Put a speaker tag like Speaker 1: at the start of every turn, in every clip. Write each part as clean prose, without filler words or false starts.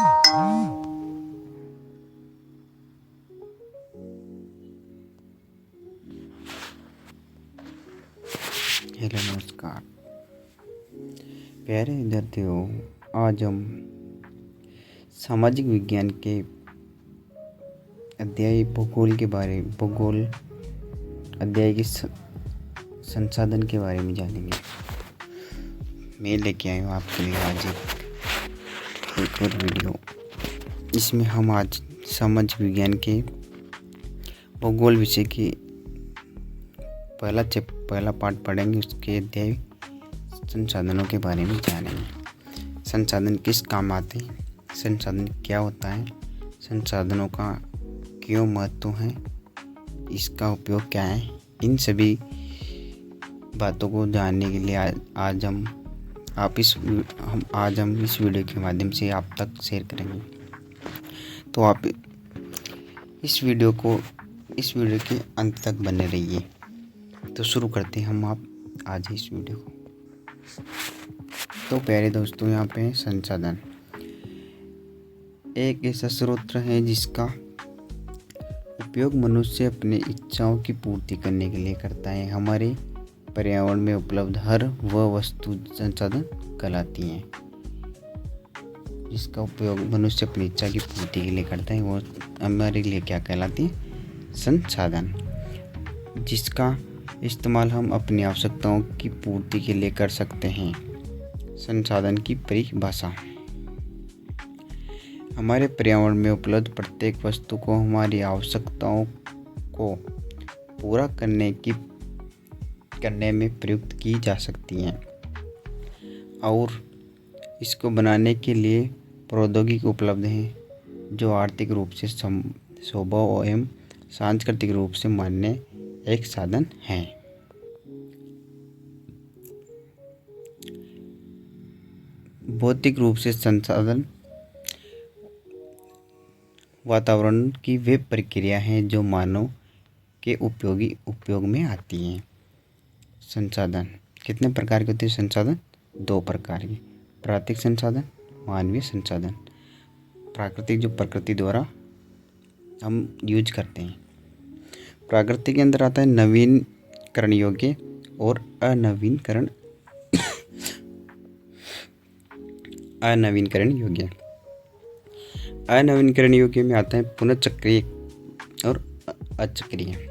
Speaker 1: Hello नमस्कार प्यारे विद्यार्थियों। आज हम सामाजिक विज्ञान के अध्याय भूगोल अध्याय के संसाधन के बारे में जानेंगे। मैं लेके आया हूँ आपके लिए आज एक और वीडियो। इसमें हम आज सामाजिक विज्ञान के भूगोल विषय की पहला पार्ट पढ़ेंगे। उसके अध्याय संसाधनों के बारे में जानेंगे। संसाधन किस काम आते हैं, संसाधन क्या होता है, संसाधनों का क्यों महत्व है, इसका उपयोग क्या है, इन सभी बातों को जानने के लिए आज हम इस वीडियो के माध्यम से आप तक शेयर करेंगे। तो आप इस वीडियो के अंत तक बने रहिए। तो शुरू करते हैं हम आज इस वीडियो को। तो प्यारे दोस्तों, यहाँ पे संसाधन एक ऐसा स्रोत है जिसका उपयोग मनुष्य अपनी इच्छाओं की पूर्ति करने के लिए करता है। हमारे पर्यावरण में उपलब्ध हर वह वस्तु संसाधन कहलाती है। जिसका उपयोग मनुष्य अपनी इच्छा की पूर्ति के लिए करता है वो हमारे लिए क्या कहलाती है? संसाधन। जिसका इस्तेमाल हम अपनी आवश्यकताओं की पूर्ति के लिए कर सकते हैं। संसाधन की परिभाषा। हमारे पर्यावरण में उपलब्ध प्रत्येक वस्तु को हमारी आवश्यकताओं को पूरा करने में प्रयुक्त की जा सकती हैं और इसको बनाने के लिए प्रौद्योगिकी उपलब्ध है जो आर्थिक रूप से स्वभाव एवं सांस्कृतिक रूप से मान्य एक साधन है। भौतिक रूप से संसाधन वातावरण की वे प्रक्रिया हैं जो मानव के उपयोग में आती हैं। संसाधन कितने प्रकार के होते हैं? संसाधन दो प्रकार के, प्राकृतिक संसाधन, मानवीय संसाधन। प्राकृतिक जो प्रकृति द्वारा हम यूज करते हैं। प्राकृतिक के अंदर आता है नवीनकरण योग्य और अनवीनकरण योग्य। अनवीनकरण योग्य में आता है पुनःचक्रीय और अचक्रीय।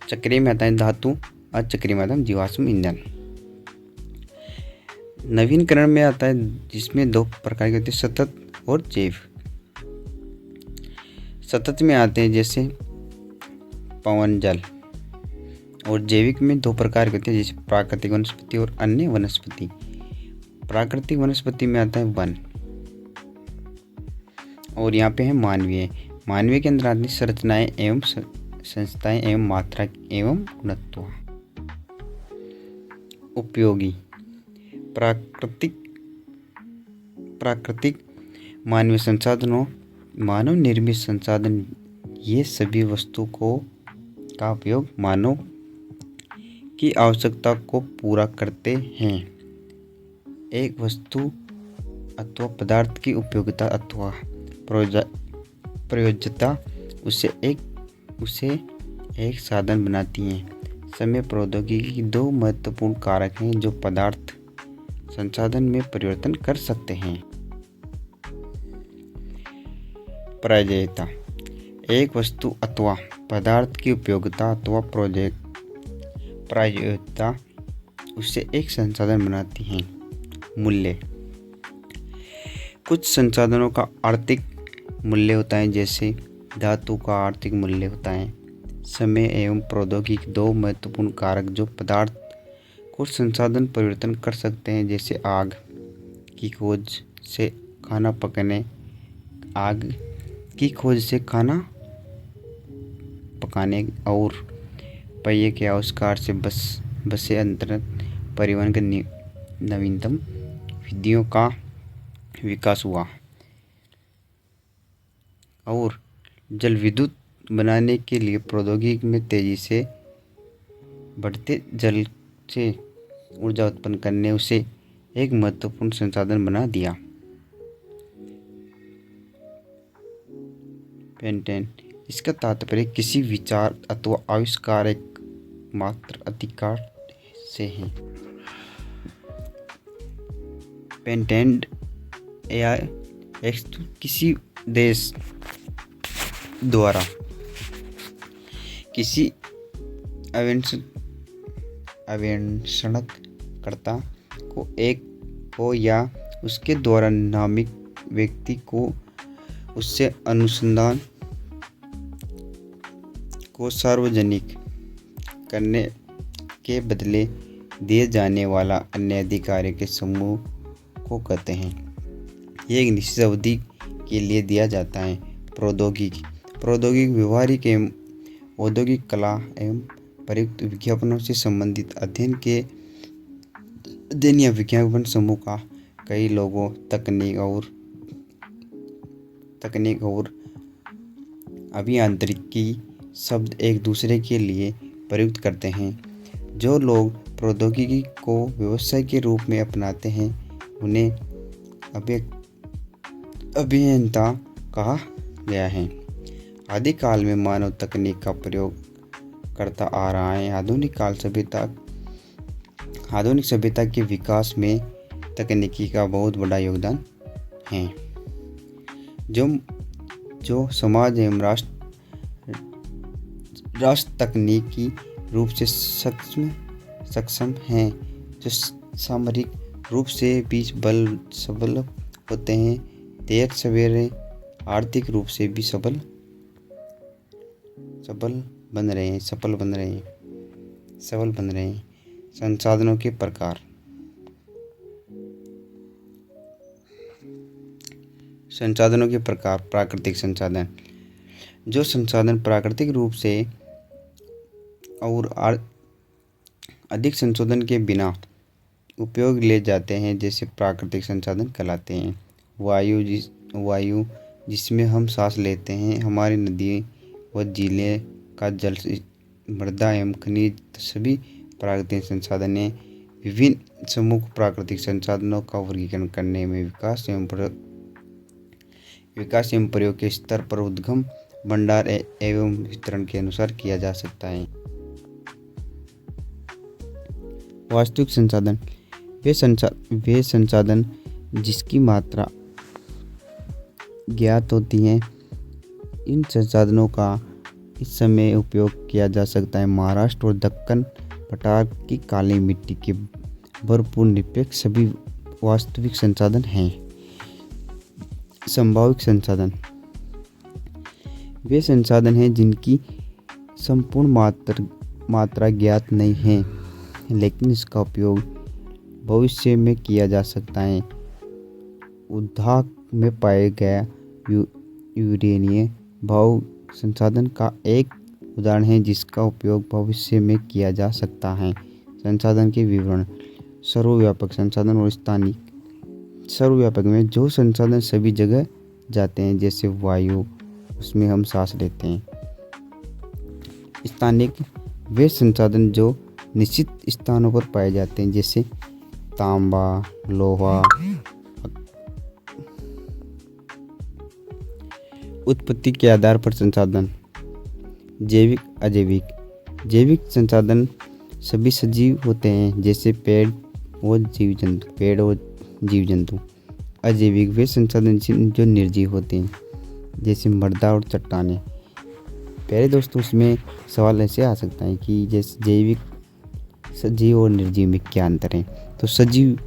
Speaker 1: चक्रीय में आता है धातु, अचक्रीय में आता है जीवाश्म ईंधन। नवीनकरण में आता है जिसमें दो प्रकार के होते हैं, सतत और जैव। सतत में आते हैं जैसे पवन, जल, और जैविक में दो प्रकार के होते हैं जैसे प्राकृतिक वनस्पति और अन्य वनस्पति। प्राकृतिक वनस्पति में आता है वन। और यहाँ पे है मानवीय। मानवीय के अंदर आती है संरचनाएं एवं संस्थाएं एवं मात्रा एवं गुणत्व। उपयोगी। प्राकृतिक मानवीय संसाधनों, मानव निर्मित संसाधन, ये सभी वस्तु का उपयोग मानव की आवश्यकता को पूरा करते हैं। एक वस्तु अथवा पदार्थ की उपयोगिता अथवा प्रयोज्यता उसे एक साधन बनाती हैं। समय प्रौद्योगिकी के दो महत्वपूर्ण कारक हैं जो पदार्थ संसाधन में परिवर्तन कर सकते हैं। प्रयोज्यता एक वस्तु अथवा पदार्थ की उपयोगिता अथवा प्रयोज्यता उसे एक संसाधन बनाती हैं। मूल्य। कुछ संसाधनों का आर्थिक मूल्य होता है जैसे धातु का आर्थिक मूल्य होता है। समय एवं प्रौद्योगिकी दो महत्वपूर्ण कारक जो पदार्थ को संसाधन परिवर्तन कर सकते हैं जैसे आग की खोज से खाना पकाने और पहिए के आविष्कार से बसें अंतरिक्ष परिवहन के नवीनतम विधियों का विकास हुआ और जल विद्युत बनाने के लिए प्रौद्योगिकी में तेजी से बढ़ते जल से ऊर्जा उत्पन्न करने उसे एक महत्वपूर्ण संसाधन बना दिया। पेटेंट इसका तात्पर्य किसी विचार अथवा आविष्कार एक मात्र अधिकार से है। पेटेंट या किसी देश द्वारा किसी आवेदनकर्ता को या उसके द्वारा नामित व्यक्ति को उससे अनुसंधान को सार्वजनिक करने के बदले दिए जाने वाला अन्य अधिकारों के समूह को कहते हैं। ये एक निश्चित अवधि के लिए दिया जाता है। प्रौद्योगिकी व्यवहारिक एवं औद्योगिक कला एवं प्रयुक्त विज्ञापनों से संबंधित अध्ययन या विज्ञापन समूह का कई लोगों तकनीक और अभियांत्रिकी शब्द एक दूसरे के लिए प्रयुक्त करते हैं। जो लोग प्रौद्योगिकी को व्यवसाय के रूप में अपनाते हैं उन्हें अभियंता कहा गया है। आदिकाल में मानव तकनीक का प्रयोग करता आ रहा है। आधुनिक सभ्यता के विकास में तकनीकी का बहुत बड़ा योगदान है। जो समाज एवं राष्ट्र तकनीकी रूप से सक्षम हैं, जो सामरिक रूप से भी सबल होते हैं, देर सवेरे आर्थिक रूप से भी सफल बन रहे हैं। संसाधनों के प्रकार। प्राकृतिक संसाधन। जो संसाधन प्राकृतिक रूप से और अधिक संशोधन के बिना उपयोग ले जाते हैं, जैसे प्राकृतिक संसाधन कहलाते हैं। वायु जिसमें हम सांस लेते हैं, हमारी नदी व झीलें का जल, मृदा एवं खनिज सभी प्राकृतिक संसाधन हैं। विभिन्न समूह प्राकृतिक संसाधनों का वर्गीकरण करने में विकास एवं प्रयोग के स्तर पर उद्गम, भंडार एवं वितरण के अनुसार किया जा सकता है। वास्तविक संसाधन वे संसाधन जिसकी मात्रा ज्ञात होती है। इन संसाधनों का इस समय उपयोग किया जा सकता है। महाराष्ट्र और दक्कन पठार की काली मिट्टी के भरपूर निरपेक्ष सभी वास्तविक संसाधन हैं। संभावित संसाधन वे संसाधन हैं जिनकी संपूर्ण मात्रा ज्ञात नहीं है, लेकिन इसका उपयोग भविष्य में किया जा सकता है। उद्योग में पाया गया यूरेनियम भाव संसाधन का एक उदाहरण है, जिसका उपयोग भविष्य में किया जा सकता है। संसाधन के विवरण। सर्वव्यापक संसाधन और स्थानिक। सर्वव्यापक में जो संसाधन सभी जगह जाते हैं, जैसे वायु, उसमें हम सांस लेते हैं। स्थानिक वे संसाधन जो निश्चित स्थानों पर पाए जाते हैं, जैसे तांबा, लोहा। उत्पत्ति के आधार पर संसाधन। जैविक, अजैविक। जैविक संसाधन सभी सजीव होते हैं, जैसे पेड़ और जीव जंतु। अजैविक वे संसाधन जो निर्जीव होते हैं, जैसे मृदा और चट्टानें। पहले दोस्तों इसमें सवाल ऐसे आ सकता है कि जैसे जैविक, सजीव और निर्जीव में क्या अंतर है। तो सजीव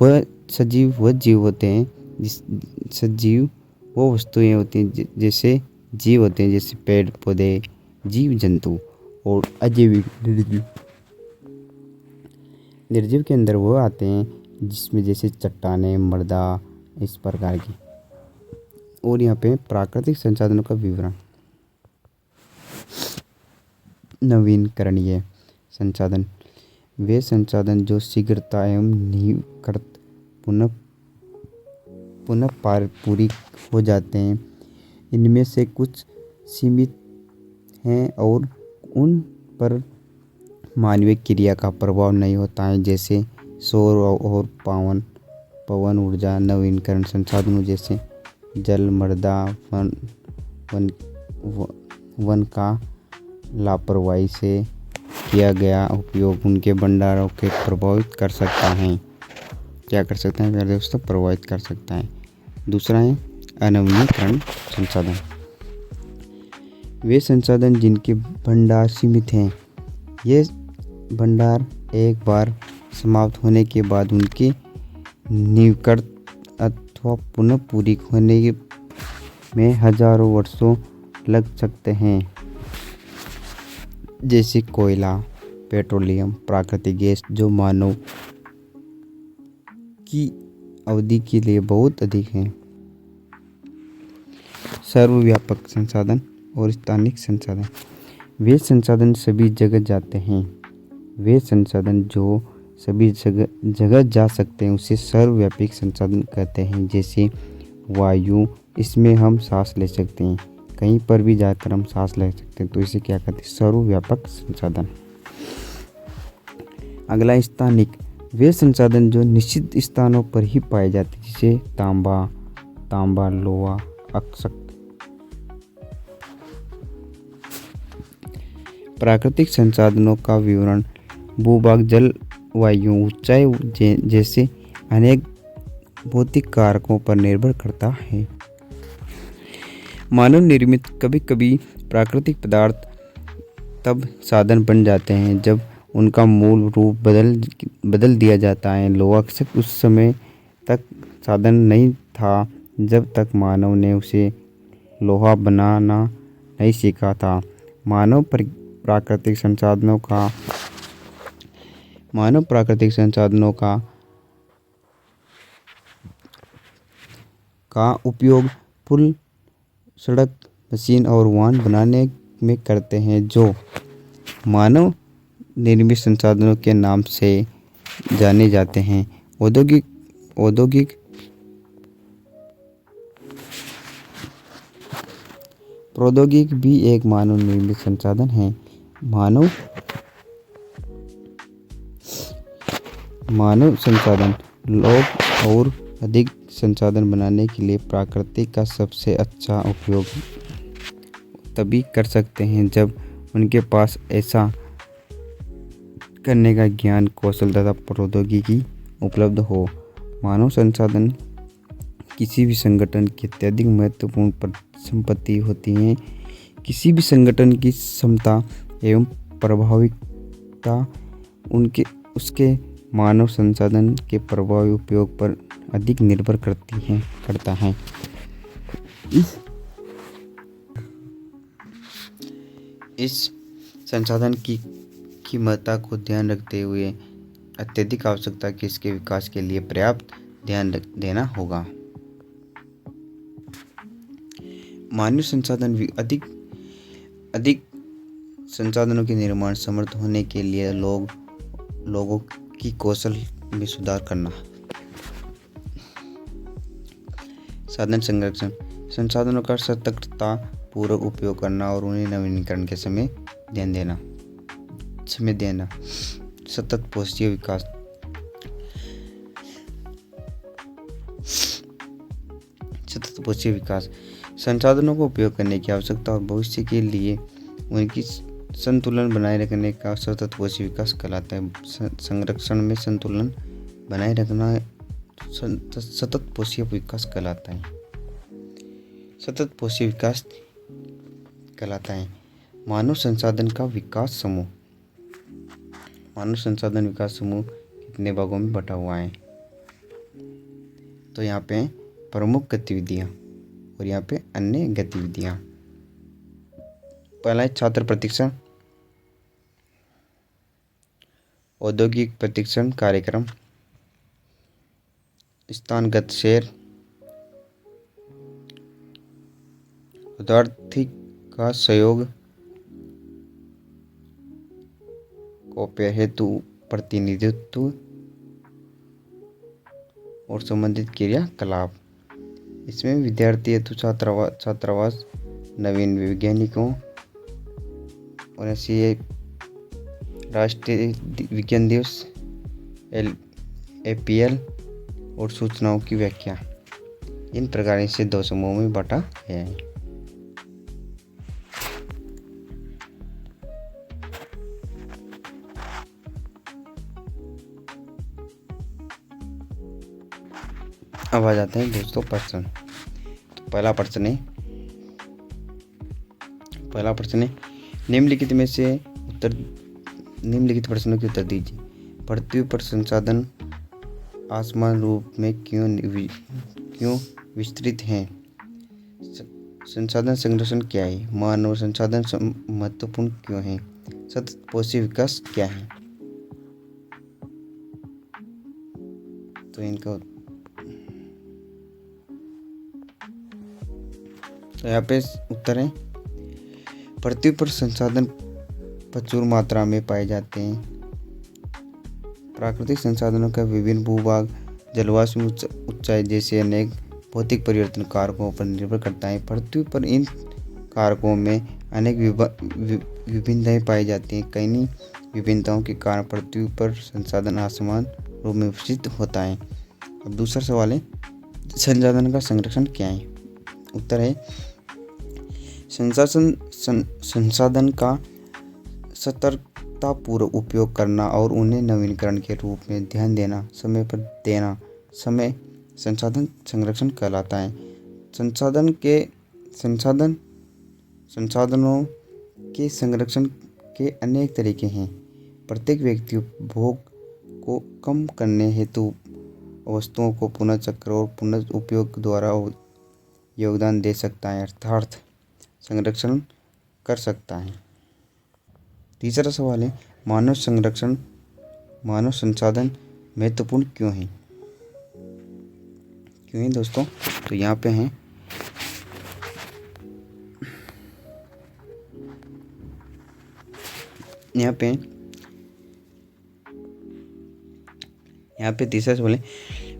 Speaker 1: वह जीव होते हैं, सजीव वो वस्तुएं होती हैं जैसे जीव होते हैं, जैसे पेड़ पौधे, जीव जंतु। और अजैविक, निर्जीव के अंदर वो आते हैं जिसमें जैसे चट्टानें, मृदा, इस प्रकार की। और यहाँ पे प्राकृतिक संसाधनों का विवरण। नवीकरणीय संसाधन वे संसाधन जो शीघ्रता एवं नवीकृत पुनः पूरी हो जाते हैं। इनमें से कुछ सीमित हैं और उन पर मानवीय क्रिया का प्रभाव नहीं होता है, जैसे सौर और पवन ऊर्जा। नवीकरण संसाधनों जैसे जल, मृदा, वन वन का लापरवाही से किया गया उपयोग उनके भंडारों को प्रभावित कर सकता है। क्या कर सकता है प्यारे दोस्तों? प्रभावित कर सकता है। दूसरा है अनवीनीकरण संसाधन। वे संसाधन जिनके भंडार सीमित हैं, ये भंडार एक बार समाप्त होने के बाद उनके नवीकरण अथवा पुनः पूरी होने में हजारों वर्षों लग सकते हैं, जैसे कोयला, पेट्रोलियम, प्राकृतिक गैस, जो मानव की अवधि के लिए बहुत अधिक है। सर्वव्यापक संसाधन और स्थानिक संसाधन। वे संसाधन सभी जगह जाते हैं। वे संसाधन जो सभी जगह जा सकते हैं उसे सर्वव्यापी संसाधन कहते हैं। जैसे वायु, इसमें हम सांस ले सकते हैं, कहीं पर भी जाकर हम सांस ले सकते हैं, तो इसे क्या कहते हैं? सर्वव्यापक संसाधन। अगला स्थानिक। वे संसाधन जो निश्चित स्थानों पर ही पाए जाते हैं, जैसे तांबा, लोहा, अक्सर। प्राकृतिक संसाधनों का विवरण भूभाग, जल, वायु, ऊंचाई जैसे अनेक भौतिक कारकों पर निर्भर करता है। मानव निर्मित कभी कभी प्राकृतिक पदार्थ तब साधन बन जाते हैं जब उनका मूल रूप बदल दिया जाता है। लोहा उस समय तक साधन नहीं था जब तक मानव ने उसे लोहा बनाना नहीं सीखा था। मानव प्राकृतिक संसाधनों का उपयोग पुल, सड़क, मशीन और वाहन बनाने में करते हैं, जो मानव निर्मित संसाधनों के नाम से जाने जाते हैं। औद्योगिक प्रौद्योगिकी भी एक मानव निर्मित संसाधन है। मानव संसाधन लोग और अधिक संसाधन बनाने के लिए प्रकृति का सबसे अच्छा उपयोग तभी कर सकते हैं जब उनके पास ऐसा करने का ज्ञान, कौशल तथा प्रौद्योगिकी उपलब्ध हो। मानव संसाधन किसी भी संगठन की अत्यधिक महत्वपूर्ण संपत्ति होती हैं। किसी भी संगठन की क्षमता एवं प्रभाविता उसके मानव संसाधन के प्रभावी उपयोग पर अधिक निर्भर करता है। इस संसाधन की कीमतता को ध्यान रखते हुए अत्यधिक आवश्यकता के इसके विकास के लिए पर्याप्त ध्यान देना होगा। मानव संसाधन अधिक संसाधनों के निर्माण समर्थ होने के लिए लोगों की कौशल में सुधार करना। साधन संरक्षण। संसाधनों का सतर्कता पूर्वक उपयोग करना और उन्हें नवीनीकरण के समय देना। सतत पोषकीय विकास। संसाधनों को उपयोग करने की आवश्यकता और भविष्य के लिए उनकी संतुलन बनाए रखने का सतत पोषकीय विकास कहलाता है। संरक्षण में संतुलन बनाए रखना सतत पोषकीय विकास कहलाता है। मानव संसाधन विकास समूह कितने भागों में बटा हुआ है? तो यहाँ पे प्रमुख गतिविधियाँ और यहाँ पे अन्य गतिविधियाँ। पहला है छात्र प्रशिक्षण, औद्योगिक प्रशिक्षण कार्यक्रम, स्थानगत शहर, उदारती का सहयोग, कौशल हेतु प्रतिनिधित्व और संबंधित क्रियाकलाप। इसमें विद्यार्थी हेतु छात्रावास, नवीन वैज्ञानिकों और ऐसी राष्ट्रीय विज्ञान दिवस, APL और सूचनाओं की व्याख्या। इन प्रकार से 2 समूहों में बांटा गया है। अब आ जाते हैं दोस्तों प्रश्न। तो पहला प्रश्न है निम्नलिखित प्रश्नों के उत्तर दीजिए। पृथ्वी पर संसाधन असमान रूप में क्यों विस्तृत हैं? संसाधन संरक्षण क्या है? मानव संसाधन महत्वपूर्ण क्यों है? सतत पोषी विकास क्या है? तो इनका तो यहाँ पे उत्तर है, पृथ्वी पर संसाधन प्रचुर मात्रा में पाए जाते हैं। प्राकृतिक संसाधनों का विभिन्न भूभाग, जलवायु, ऊंचाई जैसे अनेक भौतिक परिवर्तन कारकों पर निर्भर करता है। पृथ्वी पर इन कारकों में अनेक विभिन्नताएं पाई जाती हैं। कई विभिन्नताओं के कारण पृथ्वी पर संसाधन असमान रूप में विकसित होता है। अब दूसरा सवाल है, संसाधन का संरक्षण क्या है? उत्तर है, संसाधन का सतर्कतापूर्वक उपयोग करना और उन्हें नवीनीकरण के रूप में ध्यान देना, समय पर देना संसाधन संरक्षण कहलाता है। संसाधनों के संरक्षण के अनेक तरीके हैं। प्रत्येक व्यक्ति उपभोग को कम करने हेतु वस्तुओं को पुनः चक्र और पुनः उपयोग द्वारा योगदान दे सकता है, अर्थात संरक्षण कर सकता है। तीसरा सवाल है, मानव संसाधन महत्वपूर्ण क्यों है? दोस्तों? तो यहाँ पे हैं, यहाँ पे तीसरा सवाल है,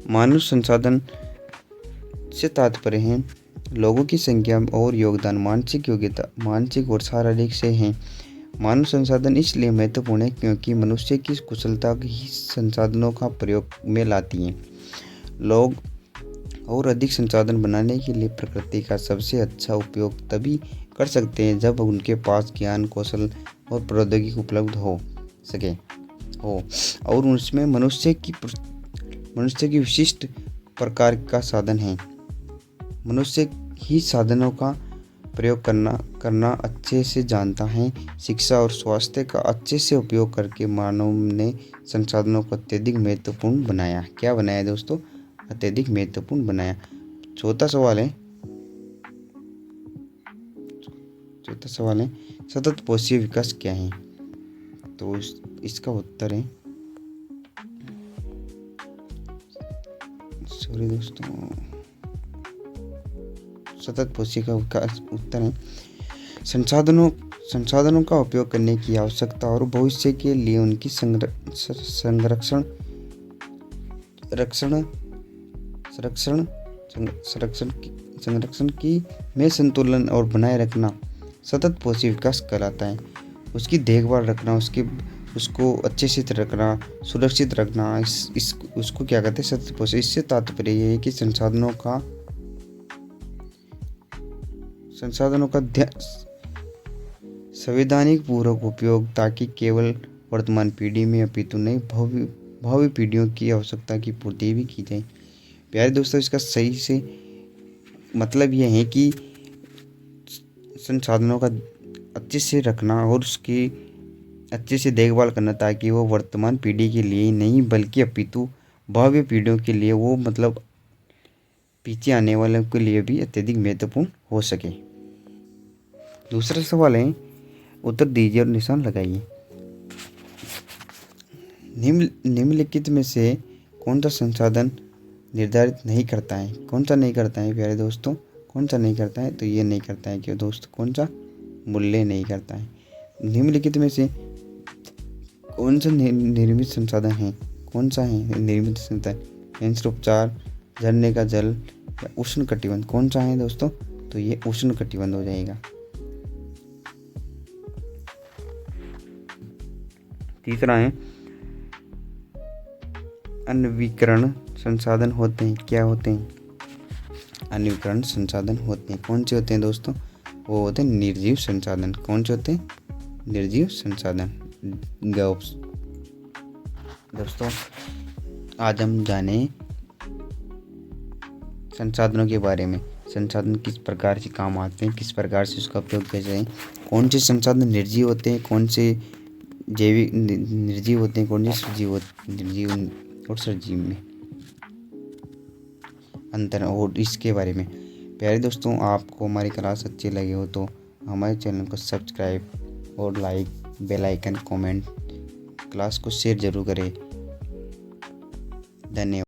Speaker 1: मानव संसाधन से तात्पर्य है लोगों की संख्या और योगदान, मानसिक योग्यता, मानसिक और शारीरिक से है। मानव संसाधन इसलिए महत्वपूर्ण है क्योंकि मनुष्य की कुशलता ही संसाधनों का प्रयोग में लाती है। लोग और अधिक संसाधन बनाने के लिए प्रकृति का सबसे अच्छा उपयोग तभी कर सकते हैं जब उनके पास ज्ञान, कौशल और प्रौद्योगिकी उपलब्ध हो और उसमें मनुष्य की विशिष्ट प्रकार का साधन है। मनुष्य ही साधनों का प्रयोग करना अच्छे से जानता है। शिक्षा और स्वास्थ्य का अच्छे से उपयोग करके मानव ने संसाधनों को अत्यधिक महत्वपूर्ण बनाया। क्या बनाया दोस्तों? अत्यधिक महत्वपूर्ण बनाया। चौथा सवाल है, सतत पोषी विकास क्या है? तो इसका उत्तर है, सतत पोषी का उत्तर है, संसाधनों का उपयोग करने की आवश्यकता और भविष्य के लिए उनकी संरक्षण की में संतुलन और बनाए रखना सतत पोषी विकास कहलाता है। उसकी देखभाल रखना, उसको अच्छे से रखना, सुरक्षित रखना, उसको क्या कहते हैं? सतत पोषी। इससे तात्पर्य ये है कि संसाधनों का संवैधानिक पूर्वक उपयोग, ताकि केवल वर्तमान पीढ़ी में अपितु नहीं भावी पीढ़ियों की आवश्यकता की पूर्ति भी की जाए। प्यारे दोस्तों, इसका सही से मतलब यह है कि संसाधनों का अच्छे से रखना और उसकी अच्छे से देखभाल करना, ताकि वो वर्तमान पीढ़ी के लिए ही नहीं बल्कि अपितु भावी पीढ़ियों के लिए, वो मतलब पीछे आने वालों के लिए भी अत्यधिक महत्वपूर्ण हो सके। दूसरा सवाल है, उत्तर दीजिए और निशान लगाइए। निम्नलिखित में से कौन सा संसाधन निर्धारित नहीं करता है? कौन सा नहीं करता है प्यारे दोस्तों? कौन सा नहीं करता है? तो ये नहीं करता है कि दोस्त कौन सा मूल्य नहीं करता है। निम्नलिखित में से कौन सा निर्मित संसाधन है? कौन सा है निर्मित संसाधन? कैंसर उपचार, झरने का जल या उष्ण कटिबंध? कौन सा है दोस्तों? तो ये उष्ण कटिबंध हो जाएगा। तीसरा है, अनवीकरण संसाधन होते हैं। क्या होते हैं? अनवीकरण संसाधन होते हैं। कौन से होते हैं दोस्तों? वो होते हैं निर्जीव संसाधन। कौन से होते हैं? निर्जीव संसाधन। दोस्तों, आज हम जाने संसाधनों के बारे में, संसाधन किस प्रकार से काम आते हैं, किस प्रकार से उसका उपयोग किया जाए, कौन से संसाधन निर्जीव होते हैं, कौन से जैविक निर्जीव होते हैं, कौन से निर्जीव और सजीव में अंतर और इसके बारे में। प्यारे दोस्तों, आपको हमारी क्लास अच्छी लगी हो तो हमारे चैनल को सब्सक्राइब और like, bell icon, comment, class को शेयर जरूर करें। धन्यवाद।